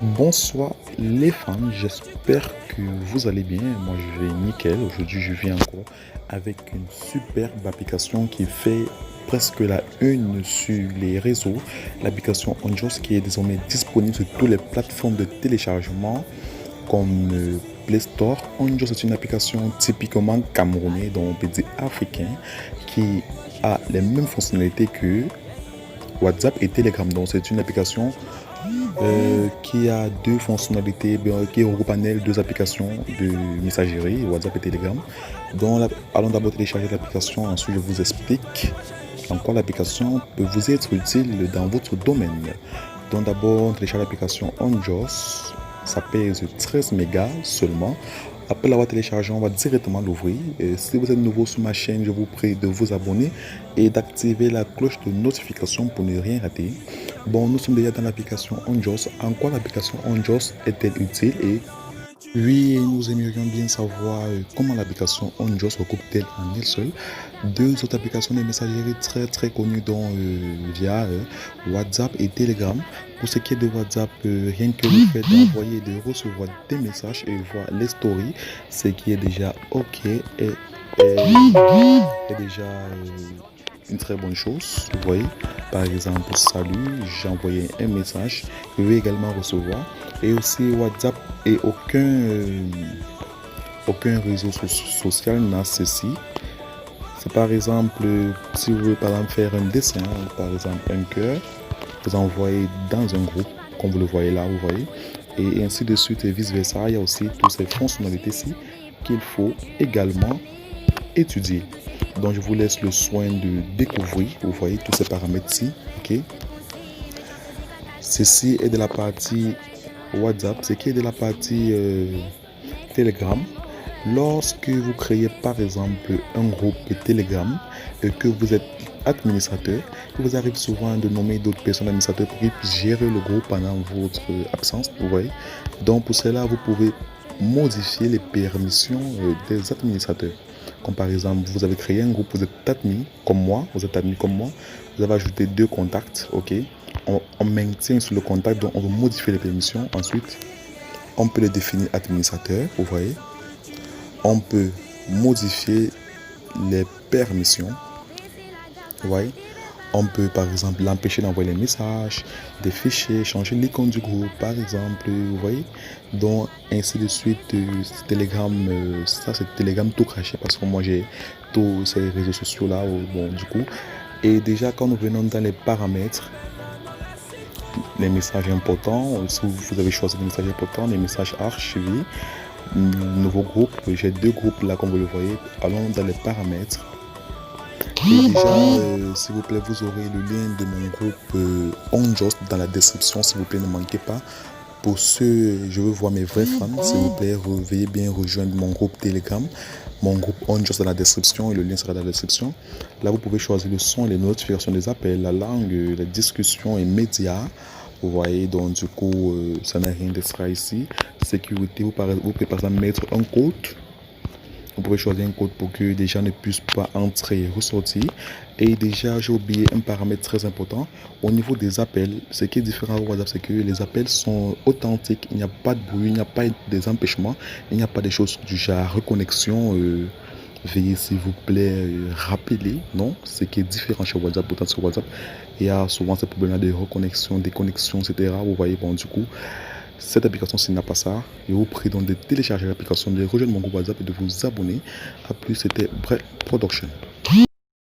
Bonsoir les femmes, j'espère que vous allez bien. Moi je vais nickel. Aujourd'hui je viens encore avec une superbe application qui fait presque la une sur les réseaux. L'application Onjos qui est désormais disponible sur toutes les plateformes de téléchargement comme Play Store. Onjos est une application typiquement camerounais, donc on peut dire africain, qui a les mêmes fonctionnalités que WhatsApp et Telegram. Donc c'est une application qui a deux fonctionnalités, qui regroupe en elle deux applications de messagerie, WhatsApp et Telegram. Donc, allons d'abord télécharger l'application, ensuite je vous explique en quoi l'application peut vous être utile dans votre domaine. Donc d'abord, télécharger l'application OnJoss, ça pèse 13 mégas seulement. Après l'avoir téléchargé, on va directement l'ouvrir. Si vous êtes nouveau sur ma chaîne, je vous prie de vous abonner et d'activer la cloche de notification pour ne rien rater. Bon, nous sommes déjà dans l'application OnJoss. En quoi l'application OnJoss est-elle utile? Et oui, nous aimerions bien savoir comment l'application OnJoss regroupe-t-elle en elle seule deux autres applications de messagerie très connues dont via WhatsApp et Telegram. Pour ce qui est de WhatsApp, rien que le fait d'envoyer et de recevoir des messages et voir les stories, ce qui est déjà ok est déjà une très bonne chose. Vous voyez, par exemple, salut, j'ai envoyé un message, je vais également recevoir. Et aussi WhatsApp et aucun réseau social n'a ceci. C'est par exemple, si vous voulez par exemple faire un dessin, par exemple un cœur, vous envoyez dans un groupe, comme vous le voyez là, vous voyez, et ainsi de suite et vice versa. Il y a aussi toutes ces fonctionnalités-ci qu'il faut également étudier. Donc je vous laisse le soin de découvrir, vous voyez tous ces paramètres-ci, ok. Ceci est de la partie WhatsApp, ce qui est de la partie Telegram. Lorsque vous créez par exemple un groupe Telegram et que vous êtes administrateur, il vous arrive souvent de nommer d'autres personnes administrateurs pour qu'ils puissent gérer le groupe pendant votre absence, vous voyez. Donc pour cela, vous pouvez modifier les permissions des administrateurs. Comme par exemple, vous avez créé un groupe, vous êtes admis comme moi, vous avez ajouté deux contacts, ok. On maintient sur le contact, donc on va modifier les permissions. Ensuite, on peut le définir administrateur, vous voyez. On peut modifier les permissions, vous voyez. On peut par exemple l'empêcher d'envoyer les messages, des fichiers, changer l'icône du groupe par exemple, vous voyez. Donc ainsi de suite. Telegram, ça c'est Telegram tout craché parce que moi j'ai tous ces réseaux sociaux là, bon du coup. Et déjà quand nous venons dans les paramètres, les messages importants, si vous avez choisi des messages importants, les messages archivés, nouveau groupe, j'ai deux groupes là comme vous le voyez. Allons dans les paramètres. Et déjà, s'il vous plaît, vous aurez le lien de mon groupe OnJoss dans la description, s'il vous plaît, ne manquez pas. Pour ceux, je veux voir mes vrais fans, s'il vous plaît, veuillez bien rejoindre mon groupe Telegram, mon groupe OnJoss dans la description et le lien sera dans la description. Là, vous pouvez choisir le son, les notifications des appels, la langue, les discussions et médias. Vous voyez, donc du coup, ça n'a rien d'extra ici. Sécurité, vous pouvez par exemple mettre un code. Vous pouvez choisir un code pour que les gens ne puissent pas entrer et ressortir. Et déjà, j'ai oublié un paramètre très important. Au niveau des appels, ce qui est différent au WhatsApp, c'est que les appels sont authentiques. Il n'y a pas de bruit, il n'y a pas des empêchements. Il n'y a pas des choses du genre reconnexion. Veuillez s'il vous plaît rappeler, non, ce qui est différent chez WhatsApp. Pourtant sur WhatsApp, il y a souvent ces problèmes de reconnexion, déconnexion, etc. Vous voyez, bon du coup, cette application, s'il n'a pas ça, je vous prie donc de télécharger l'application, de rejoindre mon groupe WhatsApp et de vous abonner. A plus, c'était Brett Production.